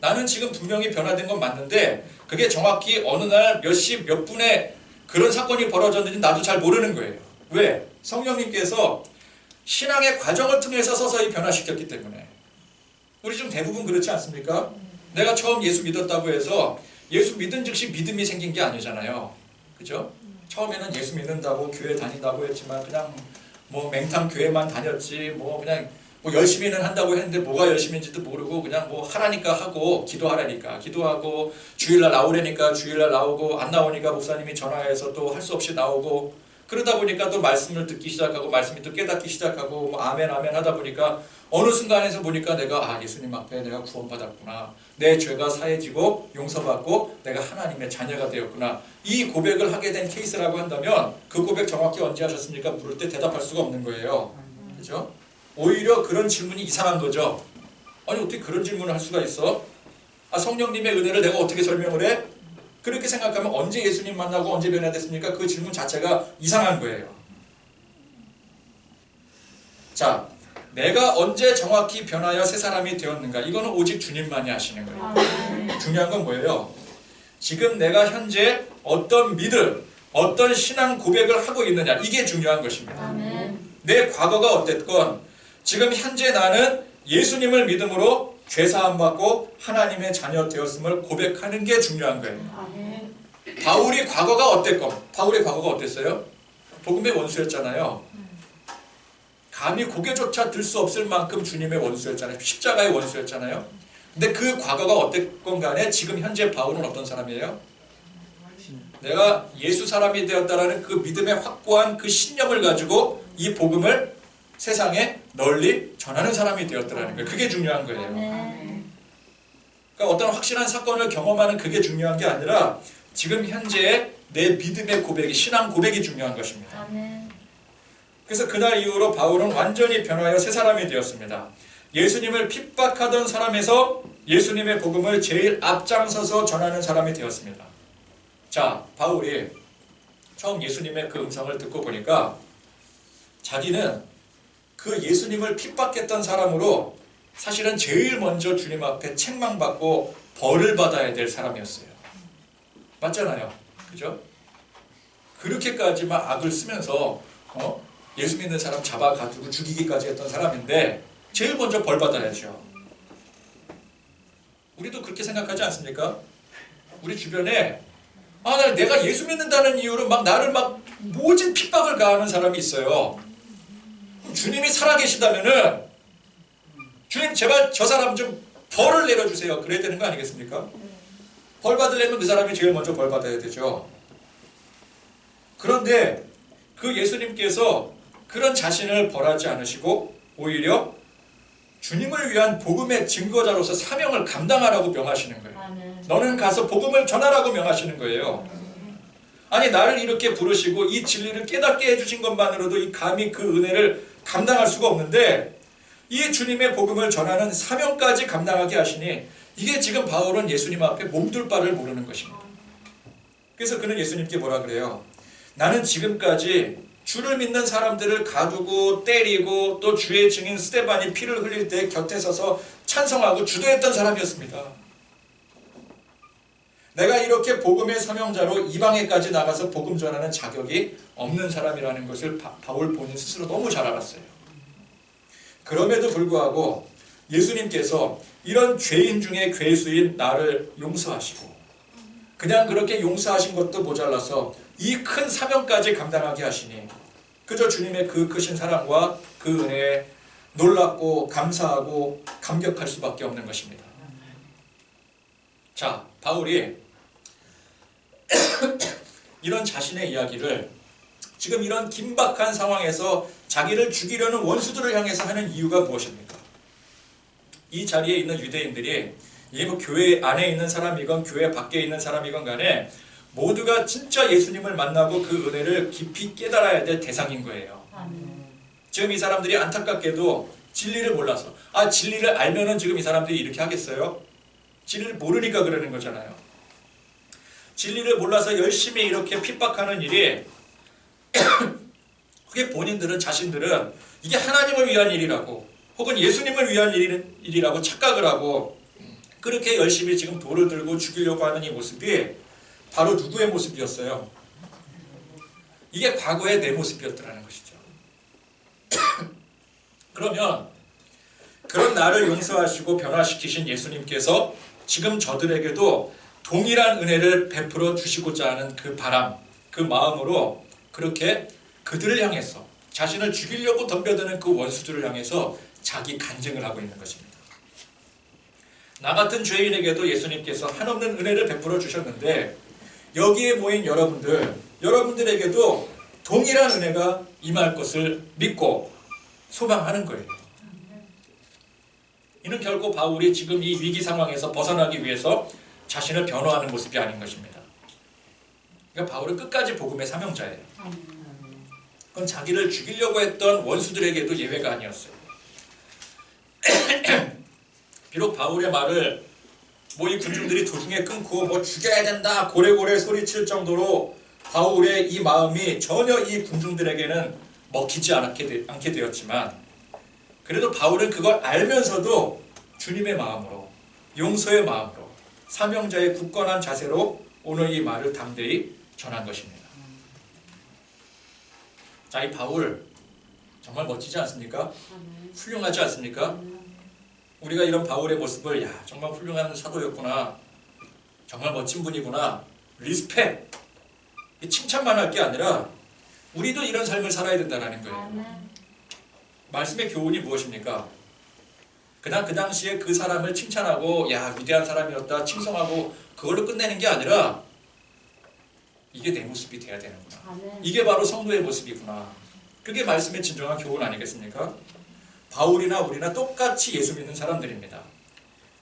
나는 지금 분명히 변화된 건 맞는데 그게 정확히 어느 날 몇 시 몇 분에 그런 사건이 벌어졌는지 나도 잘 모르는 거예요. 왜? 성령님께서 신앙의 과정을 통해서 서서히 변화시켰기 때문에. 우리 좀 대부분 그렇지 않습니까? 내가 처음 예수 믿었다고 해서 예수 믿은 즉시 믿음이 생긴 게 아니잖아요. 그죠? 처음에는 예수 믿는다고 교회 다닌다고 했지만 그냥 뭐 맹탕 교회만 다녔지 뭐 그냥 뭐 열심히는 한다고 했는데 뭐가 열심인지도 모르고 그냥 뭐 하라니까 하고 기도하라니까 기도하고 주일날 나오라니까 주일날 나오고 안 나오니까 목사님이 전화해서 또 할 수 없이 나오고 그러다 보니까 또 말씀을 듣기 시작하고 말씀이 또 깨닫기 시작하고 뭐 아멘 아멘 하다 보니까 어느 순간에서 보니까 내가 예수님 앞에 내가 구원받았구나. 내 죄가 사해지고 용서받고 내가 하나님의 자녀가 되었구나. 이 고백을 하게 된 케이스라고 한다면 그 고백 정확히 언제 하셨습니까? 물을 때 대답할 수가 없는 거예요. 그죠? 오히려 그런 질문이 이상한 거죠. 아니 어떻게 그런 질문을 할 수가 있어? 성령님의 은혜를 내가 어떻게 설명을 해? 그렇게 생각하면 언제 예수님 만나고 언제 변화됐습니까? 그 질문 자체가 이상한 거예요. 자, 내가 언제 정확히 변하여 새 사람이 되었는가? 이거는 오직 주님만이 아시는 거예요. 중요한 건 뭐예요? 지금 내가 현재 어떤 믿음, 어떤 신앙 고백을 하고 있느냐 이게 중요한 것입니다. 내 과거가 어땠건 지금 현재 나는 예수님을 믿음으로 죄사함 받고 하나님의 자녀 되었음을 고백하는 게 중요한 거예요. 바울이 과거가 어땠건 바울의 과거가 어땠어요? 복음의 원수였잖아요. 감히 고개조차 들 수 없을 만큼 주님의 원수였잖아요. 십자가의 원수였잖아요. 근데 그 과거가 어땠건 간에 지금 현재 바울은 어떤 사람이에요? 내가 예수 사람이 되었다라는 그 믿음의 확고한 그 신념을 가지고 이 복음을 세상에 널리 전하는 사람이 되었더라는 거예요. 그게 중요한 거예요. 그러니까 어떤 확실한 사건을 경험하는 그게 중요한 게 아니라 지금 현재의 내 믿음의 고백이 신앙 고백이 중요한 것입니다. 그래서 그날 이후로 바울은 완전히 변화하여 새 사람이 되었습니다. 예수님을 핍박하던 사람에서 예수님의 복음을 제일 앞장서서 전하는 사람이 되었습니다. 자, 바울이 처음 예수님의 그 음성을 듣고 보니까 자기는 그 예수님을 핍박했던 사람으로 사실은 제일 먼저 주님 앞에 책망받고 벌을 받아야 될 사람이었어요. 맞잖아요. 그죠? 그렇게까지 막 악을 쓰면서 예수 믿는 사람 잡아가지고 죽이기까지 했던 사람인데 제일 먼저 벌 받아야죠. 우리도 그렇게 생각하지 않습니까? 우리 주변에 내가 예수 믿는다는 이유로 막 나를 막 모진 핍박을 가하는 사람이 있어요. 주님이 살아계시다면은 주님 제발 저 사람 좀 벌을 내려주세요. 그래야 되는 거 아니겠습니까? 벌 받으려면 그 사람이 제일 먼저 벌 받아야 되죠. 그런데 그 예수님께서 그런 자신을 벌하지 않으시고 오히려 주님을 위한 복음의 증거자로서 사명을 감당하라고 명하시는 거예요. 너는 가서 복음을 전하라고 명하시는 거예요. 아니, 나를 이렇게 부르시고 이 진리를 깨닫게 해주신 것만으로도 이 감히 그 은혜를 감당할 수가 없는데 이 주님의 복음을 전하는 사명까지 감당하게 하시니 이게 지금 바울은 예수님 앞에 몸둘 바를 모르는 것입니다. 그래서 그는 예수님께 뭐라 그래요? 나는 지금까지 주를 믿는 사람들을 가두고 때리고 또 주의 증인 스데반이 피를 흘릴 때 곁에 서서 찬송하고 주도했던 사람이었습니다. 내가 이렇게 복음의 사명자로 이방에까지 나가서 복음 전하는 자격이 없는 사람이라는 것을 바울 본인 스스로 너무 잘 알았어요. 그럼에도 불구하고 예수님께서 이런 죄인 중에 괴수인 나를 용서하시고 그냥 그렇게 용서하신 것도 모자라서 이 큰 사명까지 감당하게 하시니 그저 주님의 그 크신 사랑과 그 은혜에 놀랍고 감사하고 감격할 수밖에 없는 것입니다. 자, 바울이 이런 자신의 이야기를 지금 이런 긴박한 상황에서 자기를 죽이려는 원수들을 향해서 하는 이유가 무엇입니까? 이 자리에 있는 유대인들이 이게 뭐 교회 안에 있는 사람이건 교회 밖에 있는 사람이건 간에 모두가 진짜 예수님을 만나고 그 은혜를 깊이 깨달아야 될 대상인 거예요. 지금 이 사람들이 안타깝게도 진리를 몰라서 진리를 알면은 지금 이 사람들이 이렇게 하겠어요? 진리를 모르니까 그러는 거잖아요. 진리를 몰라서 열심히 이렇게 핍박하는 일이 그게 본인들은 자신들은 이게 하나님을 위한 일이라고 혹은 예수님을 위한 일이라고 착각을 하고 그렇게 열심히 지금 돌을 들고 죽이려고 하는 이 모습이 바로 누구의 모습이었어요? 이게 과거의 내 모습이었더라는 것이죠. 그러면 그런 나를 용서하시고 변화시키신 예수님께서 지금 저들에게도 동일한 은혜를 베풀어 주시고자 하는 그 바람, 그 마음으로 그렇게 그들을 향해서 자신을 죽이려고 덤벼드는 그 원수들을 향해서 자기 간증을 하고 있는 것입니다. 나 같은 죄인에게도 예수님께서 한없는 은혜를 베풀어 주셨는데 여기에 모인 여러분들에게도 동일한 은혜가 임할 것을 믿고 소망하는 거예요. 이는 결코 바울이 지금 이 위기 상황에서 벗어나기 위해서 자신을 변호하는 모습이 아닌 것입니다. 그러니까 바울은 끝까지 복음의 사명자예요. 그건 자기를 죽이려고 했던 원수들에게도 예외가 아니었어요. 비록 바울의 말을 이 군중들이 도중에 끊고 죽여야 된다 고래고래 소리칠 정도로 바울의 이 마음이 전혀 이 군중들에게는 먹히지 않게 되었지만 그래도 바울은 그걸 알면서도 주님의 마음으로 용서의 마음으로 사명자의 굳건한 자세로 오늘 이 말을 담대히 전한 것입니다. 자, 이 바울 정말 멋지지 않습니까? 훌륭하지 않습니까? 우리가 이런 바울의 모습을 정말 훌륭한 사도였구나, 정말 멋진 분이구나, 리스펙, 칭찬만 할 게 아니라 우리도 이런 삶을 살아야 된다는 거예요. 말씀의 교훈이 무엇입니까? 그냥 그 당시에 그 사람을 칭찬하고 위대한 사람이었다 칭송하고 그걸로 끝내는 게 아니라 이게 내 모습이 돼야 되는구나. 이게 바로 성도의 모습이구나. 그게 말씀의 진정한 교훈 아니겠습니까? 바울이나 우리나 똑같이 예수 믿는 사람들입니다.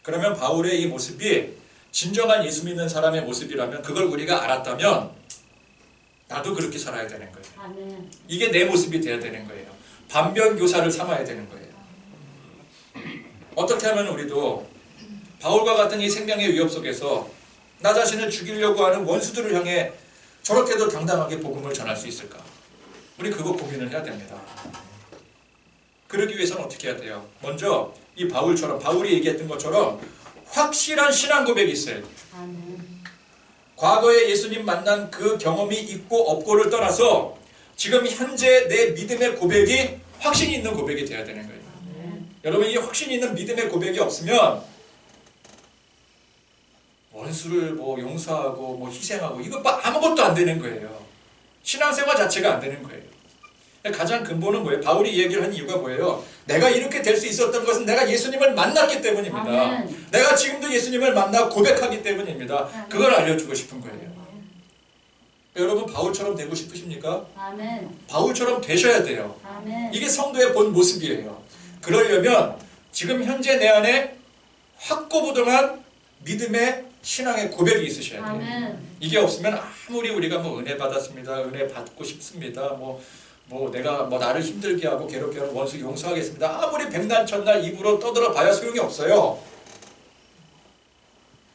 그러면 바울의 이 모습이 진정한 예수 믿는 사람의 모습이라면 그걸 우리가 알았다면 나도 그렇게 살아야 되는 거예요. 이게 내 모습이 돼야 되는 거예요. 반면교사를 삼아야 되는 거예요. 어떻게 하면 우리도 바울과 같은 이 생명의 위협 속에서 나 자신을 죽이려고 하는 원수들을 향해 저렇게도 당당하게 복음을 전할 수 있을까? 우리 그거 고민을 해야 됩니다. 그러기 위해서는 어떻게 해야 돼요? 먼저 이 바울이 얘기했던 것처럼 확실한 신앙 고백이 있어야 돼요. 과거에 예수님 만난 그 경험이 있고 없고를 떠나서 지금 현재 내 믿음의 고백이 확신이 있는 고백이 돼야 되는 거예요. 여러분, 이 확신이 있는 믿음의 고백이 없으면 원수를 용서하고 희생하고 이거 아무것도 안 되는 거예요. 신앙생활 자체가 안 되는 거예요. 가장 근본은 뭐예요? 바울이 이 얘기를 한 이유가 뭐예요? 내가 이렇게 될 수 있었던 것은 내가 예수님을 만났기 때문입니다. 내가 지금도 예수님을 만나 고백하기 때문입니다. 그걸 알려주고 싶은 거예요. 여러분 바울처럼 되고 싶으십니까? 아멘. 바울처럼 되셔야 돼요. 아멘. 이게 성도의 본 모습이에요. 그러려면 지금 현재 내 안에 확고부동한 믿음의 신앙의 고백이 있으셔야 돼요. 아멘. 이게 없으면 아무리 우리가 뭐 은혜 받았습니다, 은혜 받고 싶습니다, 내가 나를 힘들게 하고 괴롭게 하는 원수 용서하겠습니다, 아무리 백날천날 입으로 떠들어 봐야 소용이 없어요.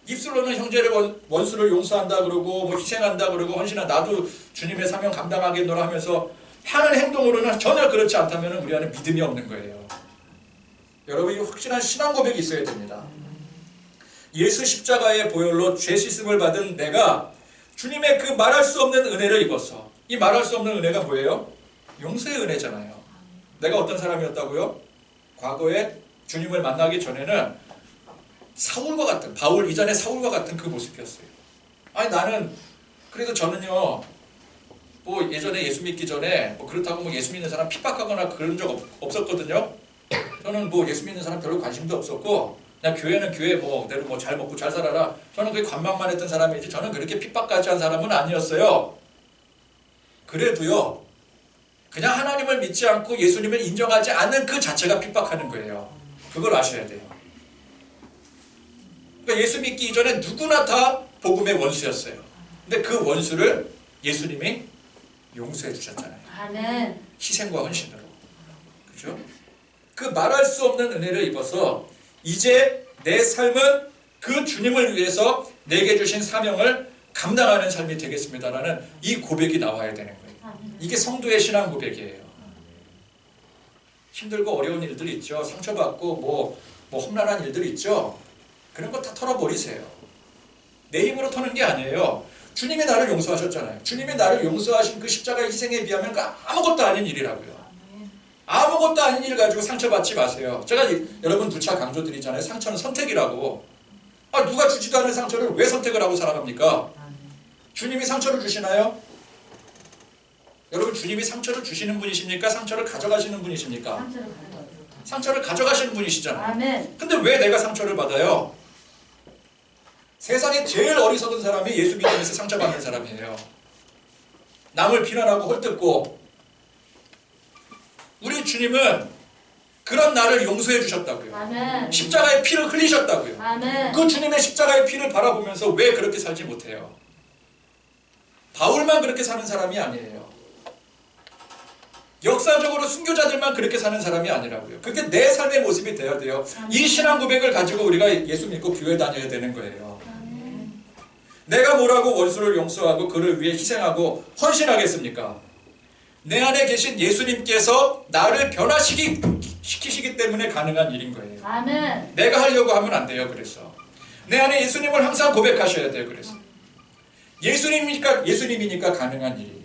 입술로는 형제를 원수를 용서한다 그러고 뭐 희생한다 그러고 헌신한다, 나도 주님의 사명 감당하겠노라 하면서 하는 행동으로는 전혀 그렇지 않다면 우리 안에 믿음이 없는 거예요. 여러분, 이 확실한 신앙 고백이 있어야 됩니다. 예수 십자가의 보혈로 죄 씻음을 받은 내가 주님의 그 말할 수 없는 은혜를 입었어. 이 말할 수 없는 은혜가 뭐예요? 용서의 은혜잖아요. 내가 어떤 사람이었다고요? 과거에 주님을 만나기 전에는 사울과 같은, 바울 이전에 사울과 같은 그 모습이었어요. 아니 나는 그래도 저는요, 뭐 예전에 예수 믿기 전에 뭐 그렇다고 뭐 예수 믿는 사람 핍박하거나 그런 적 없었거든요. 저는 뭐 예수 믿는 사람 별로 관심도 없었고, 그냥 교회는 교회 내로 뭐 잘 먹고 잘 살아라, 저는 그게 관망만 했던 사람이지 저는 그렇게 핍박까지 한 사람은 아니었어요. 그래도요, 그냥 하나님을 믿지 않고 예수님을 인정하지 않는 그 자체가 핍박하는 거예요. 그걸 아셔야 돼요. 그러니까 예수 믿기 이전에 누구나 다 복음의 원수였어요. 근데 그 원수를 예수님이 용서해 주셨잖아요. 아멘. 희생과 헌신으로. 그죠? 그 말할 수 없는 은혜를 입어서 이제 내 삶은 그 주님을 위해서 내게 주신 사명을 감당하는 삶이 되겠습니다라는 이 고백이 나와야 되는 거예요. 이게 성도의 신앙 고백이에요. 힘들고 어려운 일들이 있죠. 상처받고 뭐 험난한 일들이 있죠. 그런 거 다 털어버리세요. 내 힘으로 터는 게 아니에요. 주님이 나를 용서하셨잖아요. 주님이 나를 용서하신 그 십자가의 희생에 비하면 그 아무것도 아닌 일이라고요. 아무것도 아닌 일 가지고 상처받지 마세요. 제가 여러분 누차 강조드리잖아요. 상처는 선택이라고. 누가 주지도 않은 상처를 왜 선택을 하고 살아갑니까? 주님이 상처를 주시나요? 여러분, 주님이 상처를 주시는 분이십니까? 상처를 가져가시는 분이십니까? 상처를 가져가시는 분이시잖아요. 아멘. 근데 왜 내가 상처를 받아요? 세상에 제일 어리석은 사람이 예수 믿으면서 상처받는 사람이에요. 남을 비난하고 헐뜯고. 우리 주님은 그런 나를 용서해 주셨다고요. 아멘. 십자가의 피를 흘리셨다고요. 아멘. 그 주님의 십자가의 피를 바라보면서 왜 그렇게 살지 못해요? 바울만 그렇게 사는 사람이 아니에요. 역사적으로 순교자들만 그렇게 사는 사람이 아니라고요. 그게 내 삶의 모습이 되어야 돼요. 이 신앙 고백을 가지고 우리가 예수 믿고 교회 다녀야 되는 거예요. 내가 뭐라고 원수를 용서하고 그를 위해 희생하고 헌신하겠습니까? 내 안에 계신 예수님께서 나를 변화시키시기 때문에 가능한 일인 거예요. 아멘. 내가 하려고 하면 안 돼요. 그래서 내 안에 예수님을 항상 고백하셔야 돼요. 그래서 예수님이니까 가능한 일이에요.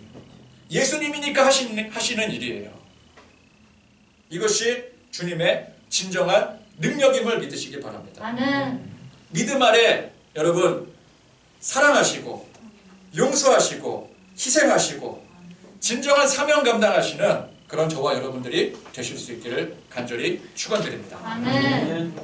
예수님이니까 하시는 일이에요. 이것이 주님의 진정한 능력임을 믿으시기 바랍니다. 아멘. 믿음 아래 여러분 사랑하시고 용서하시고 희생하시고 진정한 사명 감당하시는 그런 저와 여러분들이 되실 수 있기를 간절히 축원드립니다. 아멘.